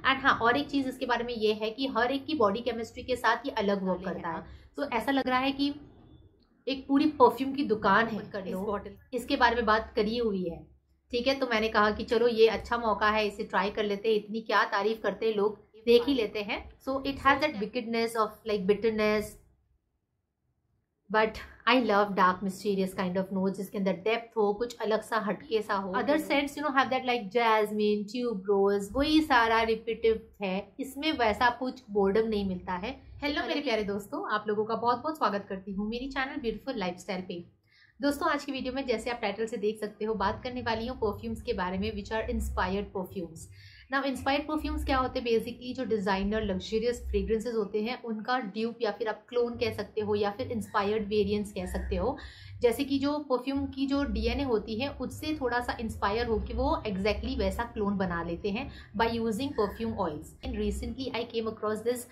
And हाँ, और एक चीज इसके बारे में ये है कि हर एक की बॉडी केमिस्ट्री के साथ ये अलग वर्क करता है। तो ऐसा लग रहा है कि एक पूरी परफ्यूम की दुकान है इस बॉटल, इसके बारे में बात करी हुई है। ठीक है, तो मैंने कहा कि चलो ये अच्छा मौका है, इसे ट्राई कर लेते हैं, इतनी क्या तारीफ करते हैं लोग, देख ही लेते हैं। So it has that wickedness of like bitterness, but I love dark mysterious kind of notes, जिसके अंदर डेप्थ हो, कुछ अलग सा हटके सा हो। Other scents you know have that like jasmine, tuberose, वही सारा रिपीटिव है, इसमें वैसा कुछ बोर्डम नहीं मिलता है। हेलो मेरे प्यारे दोस्तों, आप लोगों का बहुत बहुत स्वागत करती हूँ मेरी चैनल ब्यूटीफुल लाइफस्टाइल पे। दोस्तों, आज की वीडियो में जैसे आप टाइटल से देख सकते हो, बात करने वाली हूँ परफ्यूम्स के बारे में, which are inspired perfumes. Now inspired perfumes क्या होते हैं? बेसिकली जो डिजाइनर लग्जरियस फ्रेग्रेंसेज होते हैं उनका ड्यूप या फिर आप क्लोन कह सकते हो या फिर इंस्पायर्ड वेरिएंट्स कह सकते हो। जैसे कि जो परफ्यूम की जो डीएनए होती है उससे थोड़ा सा इंस्पायर होकर वो एग्जैक्टली वैसा क्लोन बना लेते हैं by using perfume oils. And recently I came across this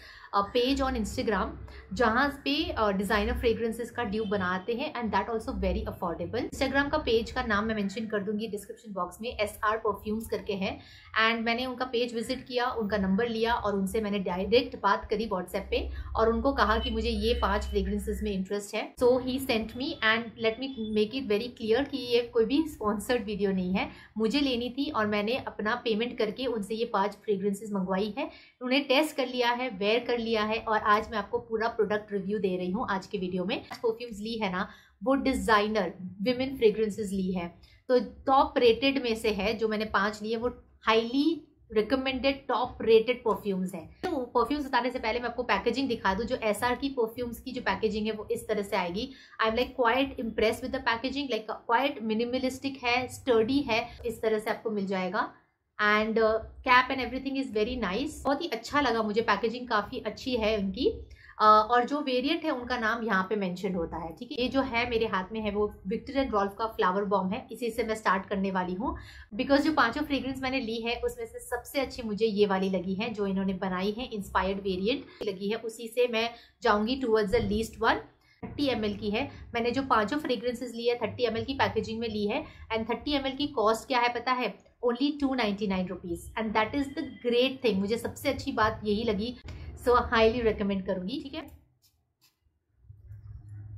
page on Instagram जहाँ पे डिजाइनर फ्रेग्रेंसेस का ड्यूप बनाते हैं and that also very affordable. Instagram का पेज का नाम मैं मेंशन कर दूंगी डिस्क्रिप्शन बॉक्स में, SR परफ्यूम्स करके है। एंड मैंने उनका पेज विजिट किया, उनका नंबर लिया और उनसे मैंने डायरेक्ट बात करी व्हाट्सएप पे और उनको कहा कि मुझे ये 5 फ्रेग्रेंसेस में इंटरेस्ट है। So he sent me, and let me make it very clear कि ये कोई भी स्पॉन्सर्ड वीडियो नहीं है, मुझे लेनी थी और मैंने अपना पेमेंट करके उनसे ये 5 फ्रेग्रेंसेस मंगवाई है। उन्हें टेस्ट कर लिया है, वेयर कर लिया है और आज मैं आपको पूरा प्रोडक्ट रिव्यू दे रही हूँ आज के वीडियो में। परफ्यूम्स ली है ना, वो डिजाइनर विमेन फ्रेग्रेंसेस ली है, तो टॉप रेटेड में से है। जो मैंने 5 लिए वो highly recommended top rated perfumes हैं। तो परफ्यूम्स बताने से पहले मैं आपको पैकेजिंग दिखा दूं। जो SR की परफ्यूम्स की जो पैकेजिंग है वो इस तरह से आएगी। I am like quite impress with the packaging, like quite minimalistic है, स्टर्डी है, इस तरह से आपको मिल जाएगा। And cap and everything is very nice, बहुत ही अच्छा लगा मुझे, पैकेजिंग काफी अच्छी है उनकी। और जो वेरिएंट है उनका नाम यहाँ पे मेंशन होता है। ठीक है, ये जो है मेरे हाथ में है वो विक्टर एंड रॉल्फ का फ्लावर बॉम्ब है, इसी से मैं स्टार्ट करने वाली हूँ। बिकॉज जो 5 फ्रेग्रेंस मैंने ली है उसमें से सबसे अच्छी मुझे ये वाली लगी है जो इन्होंने बनाई है, इंस्पायर्ड वेरिएंट लगी है, उसी से मैं जाऊंगी towards the least one. 30 ml की है। मैंने जो 5 फ्रेग्रेंसेज ली है 30 ml की पैकेजिंग में ली है। एंड 30 ml की कॉस्ट क्या है पता है? Only 299 rupees. And that is the great thing, मुझे सबसे अच्छी बात यही लगी। सो हाईली रिकमेंड करूंगी। ठीक है,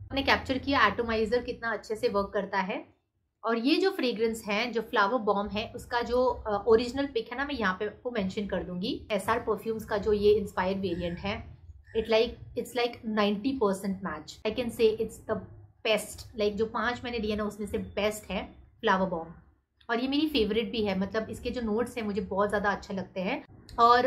मैंने कैप्चर किया एटोमाइजर कितना अच्छे से वर्क करता है। और ये जो फ्रेग्रेंस है, जो फ्लावर बॉम्ब है, उसका जो ओरिजिनल पिक है ना, मैं यहाँ पे आपको मेंशन कर दूंगी। SR परफ्यूम्स का जो ये इंस्पायर्ड वेरिएंट है, it's like 90% match. I can say it's the best. Like जो 5 मैंने लिए ना उसमें से बेस्ट है फ्लावर बॉम्ब, और ये मेरी फेवरेट भी है। मतलब इसके जो नोट्स हैं मुझे बहुत ज्यादा अच्छे लगते हैं। और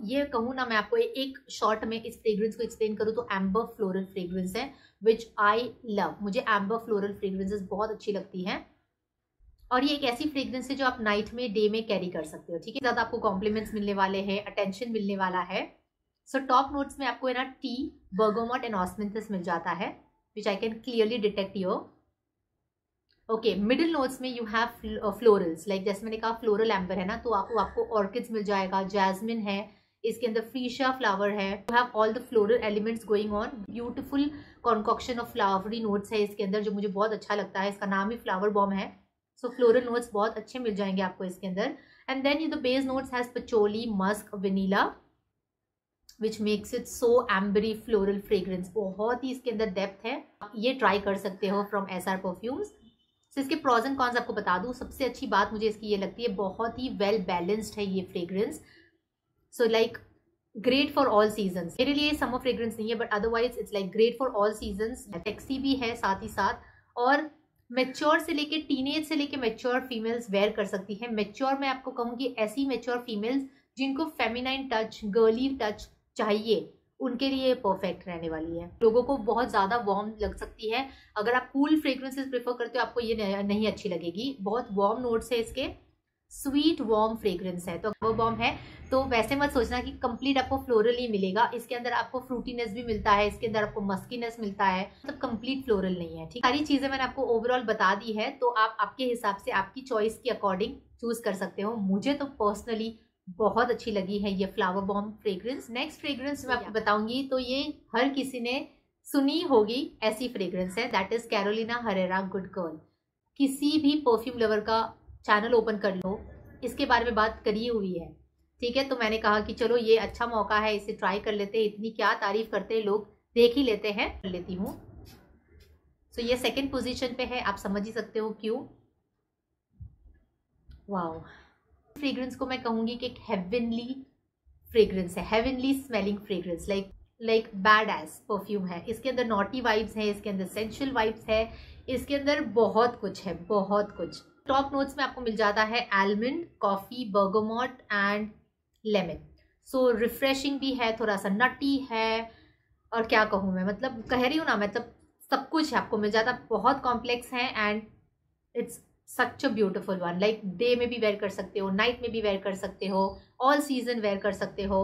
ये कहूँ ना मैं आपको एक शॉर्ट में इस फ्रेग्रेंस को एक्सप्लेन करूँ तो एम्बर फ्लोरल फ्रेग्रेंस है विच आई लव। मुझे एम्बर फ्लोरल फ्रेग्रेंसेस बहुत अच्छी लगती हैं और ये एक ऐसी फ्रेग्रेंस है जो आप नाइट में, डे में कैरी कर सकते हो। ठीक है, ज्यादा आपको कॉम्प्लीमेंट्स मिलने वाले हैं, अटेंशन मिलने वाला है। सो टॉप नोट्स में आपको है ना टी, बर्गामोट एंड ऑस्मिंथस मिल जाता है which I can clearly detect your. Okay, middle notes में यू हैव फ्लोरल्स, लाइक जैसे मैंने कहा फ्लोरल एम्बर है ना, तो आपको ऑर्किड्स मिल जाएगा, जैस्मिन है, इसके अंदर फ्रीशिया फ्लावर है। You have all the floral elements going on. Beautiful concoction of flowery notes है इसके अंदर जो मुझे बहुत अच्छा लगता है। इसका नाम ही फ्लावर बॉम्ब है। सो फ्लोरल नोट्स बहुत अच्छे मिल जाएंगे आपको इसके अंदर। And then the base notes has patchouli, musk, vanilla which makes it so ambery floral fragrance. बहुत ही इसके अंदर डेप्थ है, ये ट्राई कर सकते हो फ्रॉम SR परफ्यूम्स। तो इसके प्रॉज एंड कॉन्स आपको बता दूं। सबसे अच्छी बात मुझे इसकी ये लगती है, बहुत ही वेल बैलेंस्ड है ये fragrance. So like great for all seasons. मेरे लिए समर फ्रेग्रेंस नहीं है but otherwise it's like great for all seasons. Sexy भी है साथ ही साथ, और मेच्योर से लेके, टीनेज से लेके मेच्योर फीमेल्स वेयर कर सकती है। मेच्योर मैं आपको कहूँगी ऐसी मेच्योर फीमेल्स जिनको फेमिनाइन टच, गर्ली टच चाहिए, उनके लिए परफेक्ट रहने वाली है। लोगों को बहुत ज्यादा वार्म लग सकती है, अगर आप कूल फ्रेग्रेंसेस प्रेफर करते हो आपको ये नहीं अच्छी लगेगी। बहुत वार्म नोट्स है इसके, स्वीट वार्म फ्रेग्रेंस है। तो वो वार्म है तो वैसे मत सोचना कि कंप्लीट आपको फ्लोरल ही मिलेगा। इसके अंदर आपको फ्रूटीनेस भी मिलता है, इसके अंदर आपको मस्कीनेस मिलता है, मतलब कंप्लीट फ्लोरल नहीं है। ठीक, सारी चीजें मैंने आपको ओवरऑल बता दी है, तो आप आपके हिसाब से, आपकी चॉइस के अकॉर्डिंग चूज कर सकते हो। मुझे तो पर्सनली बहुत अच्छी लगी है ये flower bomb fragrance. Next fragrance मैं आपको बताऊंगी तो ये हर किसी ने सुनी होगी ऐसी फ्रेग्रेंस है, that is Carolina Herrera good girl. किसी भी परफ्यूम लवर का चैनल ओपन कर लो, इसके बारे में बात करी हुई है। ठीक है, तो मैंने कहा कि चलो ये अच्छा मौका है, इसे ट्राई कर लेते हैं, इतनी क्या तारीफ करते हैं लोग, देख ही लेते हैं, कर लेती हूँ। सो ये सेकंड पोजीशन पे है, आप समझ ही सकते हो क्यों। वाओ, फ्रेग्रेंस को मैं कहूंगी कि एक हेवनली फ्रेग्रेंस है, heavenly smelling fragrance, like bad S perfume है। इसके अंदर नॉटी वाइब्स है, इसके अंदर सेंशुअल वाइब्स है, इसके अंदर बहुत कुछ है, बहुत कुछ। टॉप नोट्स में आपको मिल जाता है almond, coffee, bergamot and lemon. So refreshing भी है, थोड़ा सा नटी है, और क्या कहूँ मैं, मतलब कह रही हूँ ना, मतलब सब कुछ आपको मिल जाता, बहुत कॉम्प्लेक्स है and it's such a beautiful one. Like day में भी वेयर कर सकते हो, नाइट में भी वेयर कर सकते हो, ऑल सीजन वेयर कर सकते हो।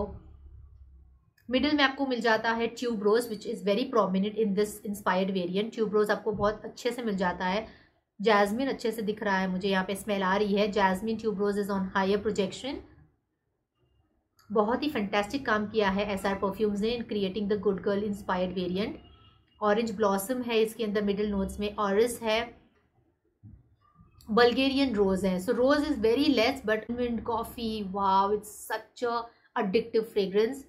मिडिल में आपको मिल जाता है tuberose which is very prominent in this inspired variant. Tuberose आपको बहुत अच्छे से मिल जाता है। जैस्मिन अच्छे से दिख रहा है मुझे, यहाँ पे स्मेल आ रही है। Jasmine tuberose is on higher projection. बहुत ही फैंटास्टिक काम किया है एसआर परफ्यूम्स ने in creating the good girl inspired variant. Orange blossom है इसके अंदर मिडिल नोट्स में, ऑरिस है, बल्गेरियन रोज है। So rose is very less but mint, coffee, wow, it's such a addictive fragrance.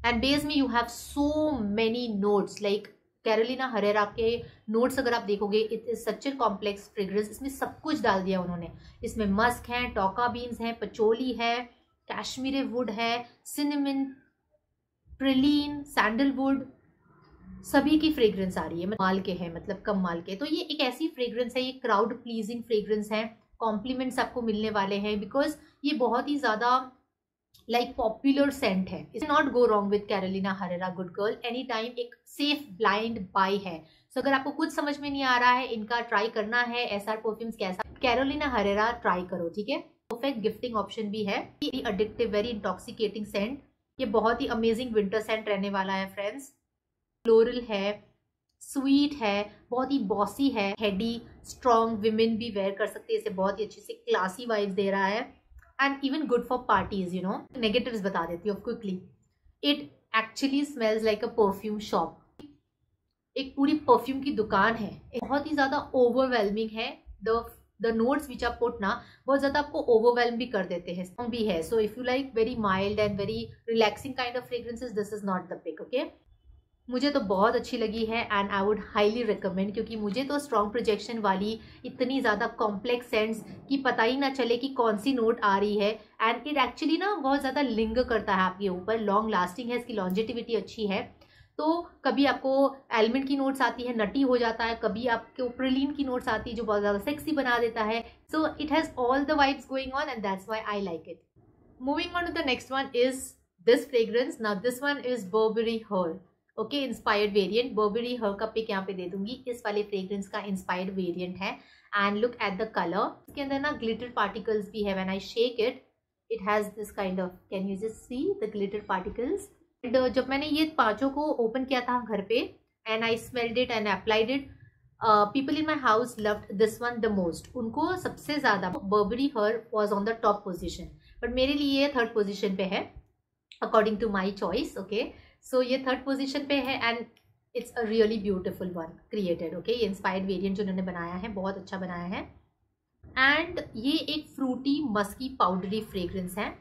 And base में you have so many notes, like Carolina Herrera के notes अगर आप देखोगे, it is such a complex fragrance. इसमें सब कुछ डाल दिया उन्होंने। इसमें मस्क है, टोका बीन्स है, पचोली है, कैश्मीरी वुड है, सिनेमन, प्रिलीन, सैंडलवुड, सभी की फ्रेग्रेंस आ रही है। माल के हैं, मतलब कम माल के। तो ये एक ऐसी फ्रेग्रेंस है, ये क्राउड प्लीजिंग फ्रेग्रेंस है। कॉम्प्लीमेंट्स आपको मिलने वाले हैं बिकॉज ये बहुत ही ज्यादा लाइक पॉपुलर सेंट है। It's not go wrong with Carolina Herrera good girl any time. एक सेफ ब्लाइंड बाय है। सो अगर आपको कुछ समझ में नहीं आ रहा है, इनका ट्राई करना है, एसआर परफ्यूम्स कैसा, कैरोलिना हरेरा ट्राई करो, ठीक है। परफेक्ट गिफ्टिंग ऑप्शन भी है। Addictive, very intoxicating scent. ये बहुत ही अमेजिंग विंटर सेंट रहने वाला है फ्रेंड्स। फ्लोरल है, स्वीट है, बहुत ही बॉसी है, हेडी, स्ट्रॉन्ग विमेन भी वेयर कर सकते हैं इसे। बहुत ही अच्छी से क्लासी वाइब्स दे रहा है and even good for parties, you know. Negatives बता देती हूँ quickly. It actually smells like a perfume shop, एक पूरी परफ्यूम की दुकान है। बहुत ही ज्यादा ओवरवेलमिंग है। द नोट्स विच आप पुट ना, बहुत ज्यादा आपको ओवरवेलम भी कर देते हैं, भी है। So if you like very mild and very relaxing kind of fragrances, this is not the pick, okay. मुझे तो बहुत अच्छी लगी है and I would highly recommend, क्योंकि मुझे तो स्ट्रॉन्ग प्रोजेक्शन वाली इतनी ज़्यादा कॉम्प्लेक्स सेंट्स की पता ही ना चले कि कौन सी नोट आ रही है। एंड इट एक्चुअली ना बहुत ज़्यादा लिंग करता है आपके ऊपर, लॉन्ग लास्टिंग है, इसकी लॉन्जेटिविटी अच्छी है। तो कभी आपको एलमंड की नोट्स आती है, नटी हो जाता है, कभी आपको प्रिलीन की नोट्स आती है जो बहुत ज़्यादा सेक्सी बना देता है। So it has all the vibes going on and that's why I like it. Moving on to the next one is this fragrance. Now this one is Burberry Her, okay, inspired variant. Barbari हर का pick यहाँ पे दे दूंगी। इस वाले fragrance का inspired variant है and look at the colour. इसके अंदर ना ग्लिटर पार्टिकल्स भी है। When I shake it, it has this kind of, can you just see the glitter particles. And जब मैंने ये पांचों को ओपन किया था घर पे and I smelled it and applied it, people in my house loved this one the most. उनको सबसे ज्यादा Burberry her was on the top position, but मेरे लिए ये थर्ड पोजिशन पे है according to my choice, okay. So ये third position पे है and it's a really beautiful one created, okay. ये इंस्पायर्ड वेरिएंट जो उन्होंने बनाया है, बहुत अच्छा बनाया है। एंड ये एक फ्रूटी मस्की पाउडरी फ्रेग्रेंस है।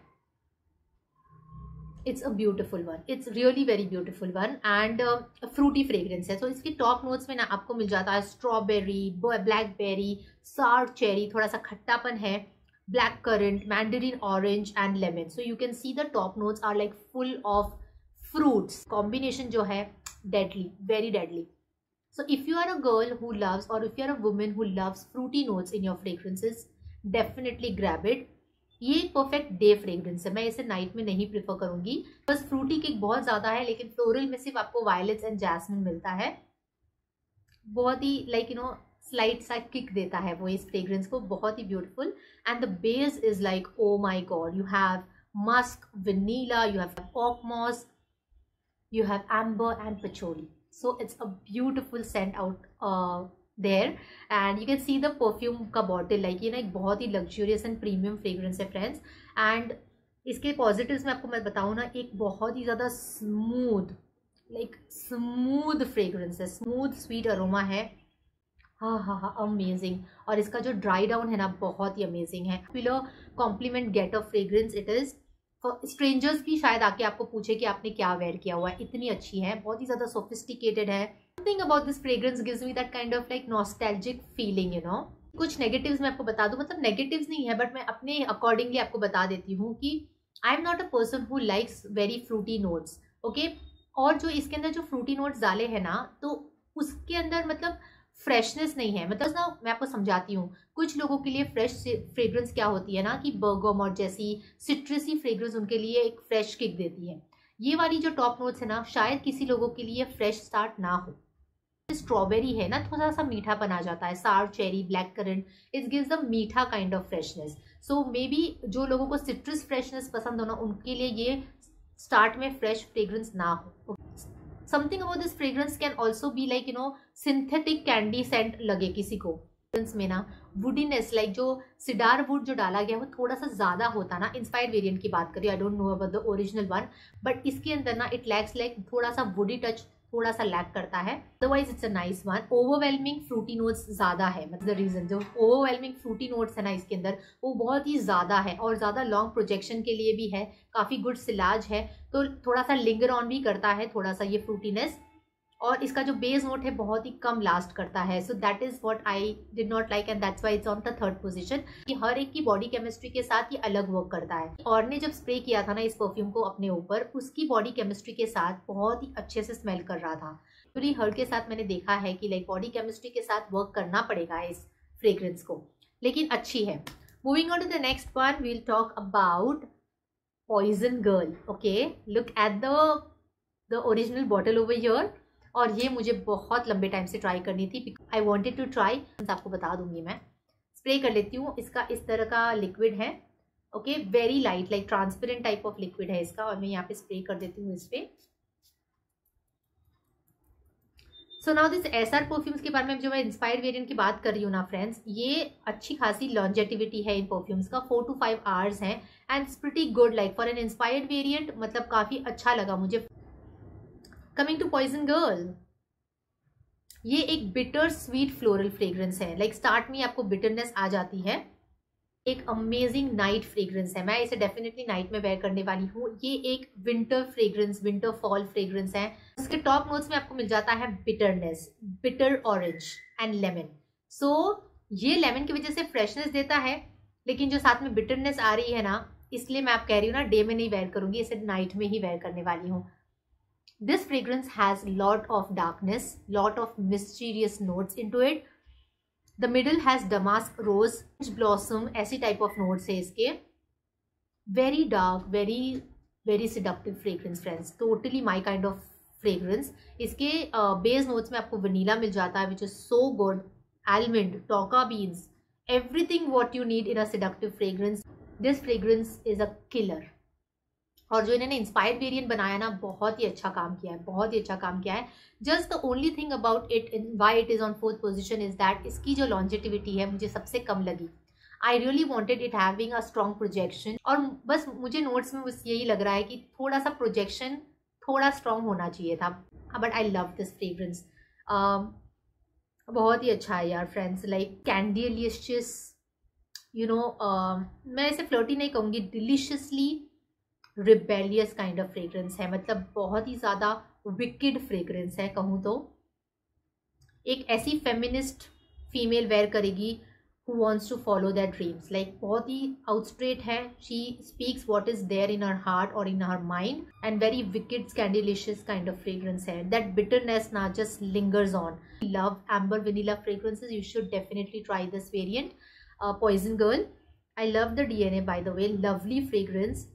It's a beautiful one, it's really very beautiful one and fruity fragrance है। सो इसके टॉप नोट्स में ना आपको मिल जाता है स्ट्रॉबेरी, ब्लैकबेरी, सार चेरी, थोड़ा सा खट्टापन है, black currant, mandarin orange and lemon. So you can see the top notes are like full of fruits. Combination जो है deadly, very deadly. So if you are a girl who loves और if you are a women who loves fruity notes in your fragrances, definitely grab it. ये एक perfect day fragrance है, मैं इसे night में नहीं प्रेफर करूंगी। बस फ्रूटी किक बहुत ज्यादा है, लेकिन फ्लोरल में सिर्फ आपको वायलेट्स एंड जैस्मिन मिलता है। बहुत ही लाइक यू नो स्लाइट सा किक देता है वो इस फ्रेग्रेंस को, बहुत ही beautiful. And the base is like oh my god, you have musk, vanilla, you have oak moss, you have amber and patchouli. So it's a beautiful scent out there and you can see the perfume का bottle, like ये ना एक बहुत ही luxurious and premium fragrance है friends। and इसके positives में आपको मैं बताऊँ ना, एक बहुत ही ज़्यादा स्मूथ फ्रेग्रेंस है, स्मूथ स्वीट अरोमा है। हाँ हाँ हाँ, अमेजिंग। और इसका जो ड्राई डाउन है ना, बहुत ही अमेजिंग है। Pillow compliment get off fragrance it is strangers भी शायद आके आपको पूछे कि आपने क्या वेयर किया हुआ है, इतनी अच्छी है, बहुत ही ज्यादा सोफिस्टिकेटेड है। Something about this fragrance gives me that kind of like nostalgic feeling, you know. कुछ नेगेटिव्स मैं आपको बता दूं, मतलब नेगेटिव्स नहीं है बट मैं अपने अकॉर्डिंगली आपको बता देती हूँ कि I am not a person who likes very Frooti notes, okay. और जो इसके अंदर जो फ्रूटी नोट्स डाले हैं ना, तो उसके अंदर मतलब फ्रेशनेस नहीं है। मतलब ना मैं आपको समझाती हूँ, कुछ लोगों के लिए फ्रेश फ्रेग्रेंस क्या होती है ना, कि बर्गमॉट जैसी सिट्रसी फ्रेग्रेंस उनके लिए एक फ्रेश किक देती है। ये वाली जो टॉप नोट्स है ना, शायद किसी लोगों के लिए फ्रेश स्टार्ट ना हो। स्ट्रॉबेरी है ना, थोड़ा सा मीठापन आ जाता है, sour cherry, black currant, it gives a मीठा kind of freshness. So maybe जो लोगों को सिट्रस फ्रेशनेस पसंद हो ना, उनके लिए ये स्टार्ट में फ्रेश फ्रेग्रेंस ना हो। Something about this fragrance can also be like, you know, synthetic candy scent लगे किसी को में ना, वुडीनेस, लाइक जो सिडार वुड जो डाला गया वो थोड़ा सा ज्यादा होता ना। इंस्पायर्ड वेरिएंट की बात करिए, I don't know about the original one, but इसके अंदर ना इट लैक्स लाइक थोड़ा सा वुडी टच, थोड़ा सा लैक करता है। Otherwise it's a nice one. Overwhelming fruity notes ज्यादा है, मतलब द रीजन जो ओवरवेलमिंग फ्रूटी नोट्स है ना इसके अंदर, वो बहुत ही ज्यादा है और ज्यादा लॉन्ग प्रोजेक्शन के लिए भी है, काफी गुड सिलाज है, तो थोड़ा सा लिंगर ऑन भी करता है थोड़ा सा ये फ्रूटीनेस। और इसका जो बेस नोट है बहुत ही कम लास्ट करता है। So that is what I did not like and that's why it's on the third position, कि हर एक की बॉडी केमिस्ट्री के साथ ये अलग वर्क करता है। और ने जब स्प्रे किया था ना इस परफ्यूम को अपने ऊपर, उसकी बॉडी केमिस्ट्री के साथ बहुत ही अच्छे से स्मेल कर रहा था। एक्चुअली हर के साथ मैंने देखा है कि लाइक बॉडी केमिस्ट्री के साथ वर्क करना पड़ेगा इस फ्रेग्रेंस को, लेकिन अच्छी है। Moving on to the next one, we will talk about Poison Girl. Okay, look at the original bottle over here. और ये मुझे बहुत लंबे टाइम से ट्राई करनी थी, आई वॉन्टेड टू ट्राई, आपको बता दूंगी। मैं स्प्रे कर लेती हूँ। इसका इस तरह का लिक्विड है, okay, very light, like transparent type of liquid है इसका, और मैं यहाँ पे स्प्रे कर देती हूँ इस पे। So now this SR perfumes के बारे में जो मैं इंस्पायर्ड वेरिएंट की बात कर रही हूँ ना फ्रेंड्स, ये अच्छी खासी लॉन्जेटिविटी है इन परफ्यूम्स का, 4 to 5 आवर्स है, and it's pretty good like for an inspired variant, मतलब काफी अच्छा लगा मुझे। कमिंग टू पॉइजन गर्ल, ये एक बिटर स्वीट फ्लोरल फ्रेग्रेंस है, लाइक स्टार्ट में आपको बिटरनेस आ जाती है। एक अमेजिंग नाइट फ्रेग्रेंस है, मैं इसे डेफिनेटली नाइट में वेयर करने वाली हूँ। ये एक winter fragrance, winter fall fragrance है। इसके टॉप नोट्स में आपको मिल जाता है bitterness, bitter orange and lemon. So ये लेमन की वजह से फ्रेशनेस देता है, लेकिन जो साथ में बिटरनेस आ रही है ना, इसलिए मैं आप कह रही हूँ ना, डे में नहीं वेयर करूंगी, इसे नाइट में ही वेयर करने वाली हूँ। This fragrance has lot of darkness, lot of mysterious notes into it. The middle has damask rose, blossom, ऐसी type of notes है इसके। Very dark, very seductive fragrance friends. Totally my kind of fragrance. इसके base notes में आपको vanilla मिल जाता है, which is so good. Almond, tonka beans, everything what you need in a seductive fragrance. This fragrance is a killer. और जो इन्होंने inspired variant बनाया ना, बहुत ही अच्छा काम किया है, बहुत ही अच्छा काम किया है। Just the only thing about it, why it is on 4th position, is that इसकी जो लॉन्जेटिविटी है मुझे सबसे कम लगी। I really wanted it having a strong projection, और बस मुझे नोट्स में बस यही लग रहा है कि थोड़ा सा प्रोजेक्शन थोड़ा स्ट्रॉन्ग होना चाहिए था। But I love this fragrance, बहुत ही अच्छा है यार फ्रेंड्स, लाइक कैंडिलिशियस, यू नो, मैं इसे फ्लर्टी नहीं कहूँगी, डिलीशियसली रिबेलियस काइंड ऑफ फ्रेग्रेंस है, मतलब बहुत ही ज्यादा विकेड फ्रेग्रेंस है कहूँ तो। एक ऐसी फेमिनिस्ट फीमेल वेयर करेगी who wants to follow their dreams, like बहुत ही आउटस्ट्रेट है, she speaks what is there in her heart और in her mind, and very wicked scandalicious kind of fragrance है। दैट बिटरनेस ना just lingers on. Love amber vanilla fragrances, you should definitely try this variant, poison girl. I love the DNA by the way, lovely fragrance.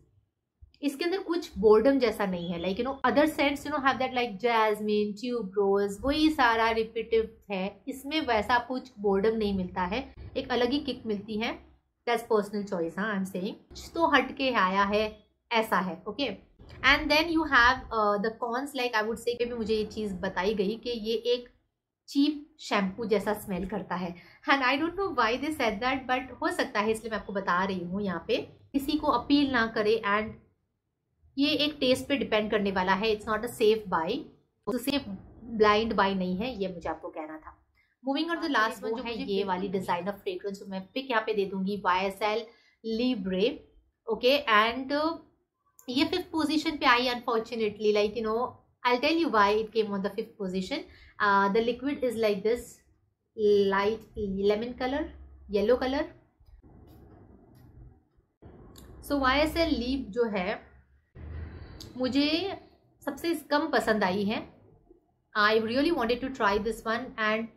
इसके अंदर कुछ boredom जैसा नहीं है, like you know other scents you know have that like jasmine, tuberose, वही सारा repetitive है, इसमें वैसा कुछ बोर्डम नहीं मिलता है, एक अलग ही किक मिलती है। दैट्स पर्सनल चॉइस, हाँ, आई एम सेइंग कुछ तो हट के आया है, ऐसा है, okay. And then you have the cons, like I would say मुझे ये चीज बताई गई कि ये एक चीप शैम्पू जैसा स्मेल करता है, and I don't know why they said that, but हो सकता है, इसलिए मैं आपको बता रही हूँ यहाँ पे, किसी को अपील ना करे, एंड ये एक टेस्ट पे डिपेंड करने वाला है, it's not a safe buy, तो सेफ ब्लाइंड बाय नहीं है, ये मुझे आपको कहना था। Moving on the last one जो है ये वाली डिजाइनर फ्रेग्रेंस, मैं पिक यहाँ पे दे दूंगी, YSL Libre, ओके। एंड ये 5th पोजीशन पे आई unfortunately, like you know I tell you why it came on the 5th position. The liquid is like this, light lemon colour, yellow colour. So YSL लीप जो है मुझे सबसे कम पसंद आई है. I really wanted to try this one and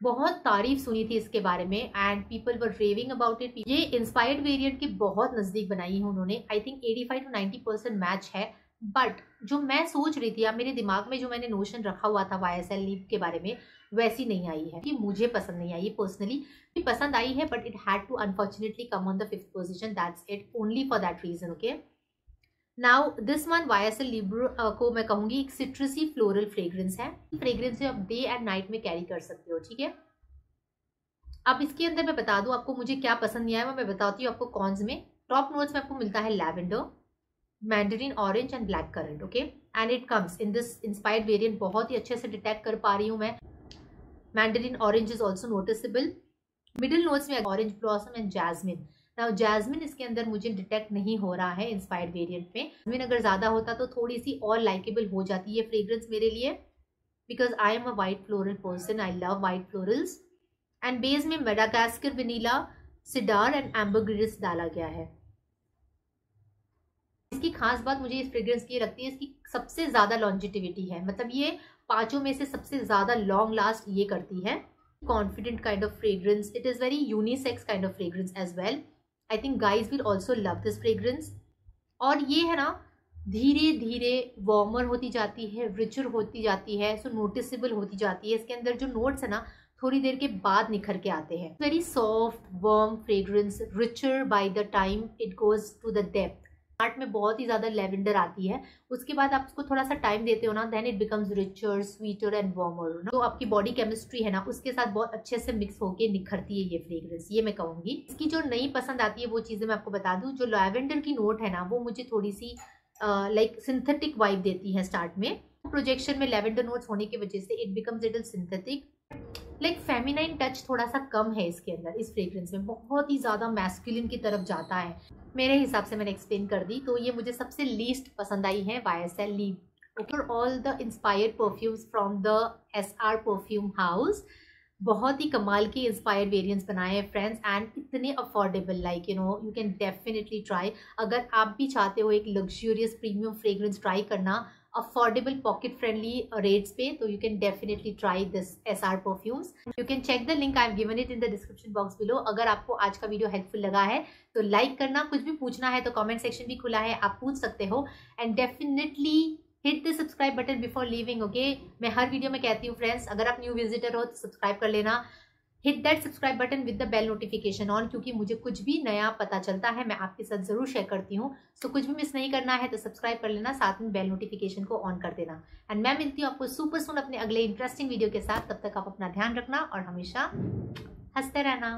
बहुत तारीफ सुनी थी इसके बारे में and people were raving about it. ये इंस्पायर्ड वेरिएंट के बहुत नज़दीक बनाई है उन्होंने. आई थिंक 85 to 90% मैच है. बट जो मैं सोच रही थी, या मेरे दिमाग में जो मैंने नोशन रखा हुआ था YSL लीप के बारे में, वैसी नहीं आई है. कि मुझे पसंद नहीं आई पर्सनली. पसंद आई है but it had to unfortunately come on the 5th position. That's it, only for that reason. Okay, now this one YSL Libre को मैं कहूंगी एक सिट्रसी फ्लोरल फ्रेग्रेंस है. फ्रेग्रेंस आप डे एंड नाइट में कैरी कर सकते हो. ठीक है, अब इसके अंदर मैं बता दूं आपको मुझे क्या पसंद नहीं आया. मैं बताती हूँ आपको कॉन्स में. टॉप नोट्स में आपको मिलता है lavender, Mandarin orange and black currant. Okay, and it comes in this inspired variant. बहुत ही अच्छे से डिटेक्ट कर पा रही हूँ मैं. Mandarin orange is also noticeable. Middle notes में orange blossom and jasmine. Now jasmine इसके अंदर मुझे डिटेक्ट नहीं हो रहा है इंस्पायर्ड वेरिएंट में. जैस्मिन अगर ज्यादा होता तो थोड़ी सी और लाइकेबल हो जाती है फ्रेग्रेंस मेरे लिए, because I am a white floral person. I love white florals. And base में Madagascar vanilla, cedar and ambergris डाला गया है. इसकी खास बात मुझे इस फ्रेग्रेंस की लगती है, इसकी सबसे ज्यादा लॉन्जिटिविटी है. मतलब ये पांचों में से सबसे ज्यादा लॉन्ग लास्ट ये करती है. Confident kind of fragrance. It is very unisex kind of fragrance as well. I think guys will also love this fragrance. और ये है ना धीरे धीरे वार्मर होती जाती है, रिचर होती जाती है, सो नोटिसेबल होती जाती है. इसके अंदर जो नोट्स है ना थोड़ी देर के बाद निखर के आते हैं. Very soft warm fragrance, richer by the time it goes to the depth. Start में बहुत ही ज्यादा लेवेंडर आती है, उसके बाद आप उसको थोड़ा सा टाइम देते हो ना, then it becomes richer, sweeter and warmer. तो आपकी बॉडी केमिस्ट्री है ना उसके साथ बहुत अच्छे से मिक्स होके निखरती है ये फ्रेग्रेंस. ये मैं कहूंगी. इसकी जो नई पसंद आती है वो चीजें मैं आपको बता दूं. जो लेवेंडर की नोट है ना वो मुझे थोड़ी सी लाइक सिंथेटिक वाइब देती है स्टार्ट में. प्रोजेक्शन में लेवेंडर नोट्स होने की वजह से it becomes little synthetic. Like feminine touch थोड़ा सा कम है इसके अंदर. इस फ्रेग्रेंस में बहुत ही ज्यादा मैस्कुलिन की तरफ जाता है मेरे हिसाब से. मैंने एक्सप्लेन कर दी. तो ये मुझे सबसे लीस्ट पसंद आई है YSL लीप. Okay, all the inspired perfumes from the SR perfume house. बहुत ही कमाल के इंस्पायर्ड वेरिएंट्स बनाए हैं फ्रेंड्स, एंड इतने affordable. Like you know you can definitely try. अगर आप भी चाहते हो एक लग्जूरियस प्रीमियम फ्रेग्रेंस ट्राई करना अफोर्डेबल पॉकेट फ्रेंडली रेट्स पे, तो you can definitely try this SR perfumes. You can check the link, I have given it in the description box below. अगर आपको आज का वीडियो हेल्पफुल लगा है तो लाइक करना. कुछ भी पूछना है तो कमेंट सेक्शन भी खुला है, आप पूछ सकते हो. And definitely hit the subscribe button before leaving. Okay, मैं हर वीडियो में कहती हूँ फ्रेंड्स, अगर आप न्यू विजिटर हो तो सब्सक्राइब कर लेना. Hit that subscribe button with the bell notification on, क्योंकि मुझे कुछ भी नया पता चलता है मैं आपके साथ जरूर शेयर करती हूँ. सो कुछ भी मिस नहीं करना है तो सब्सक्राइब कर लेना, साथ में बेल नोटिफिकेशन को ऑन कर देना. एंड मैं मिलती हूँ आपको सुपर सून अपने अगले इंटरेस्टिंग वीडियो के साथ. तब तक आप अपना ध्यान रखना और हमेशा हंसते रहना.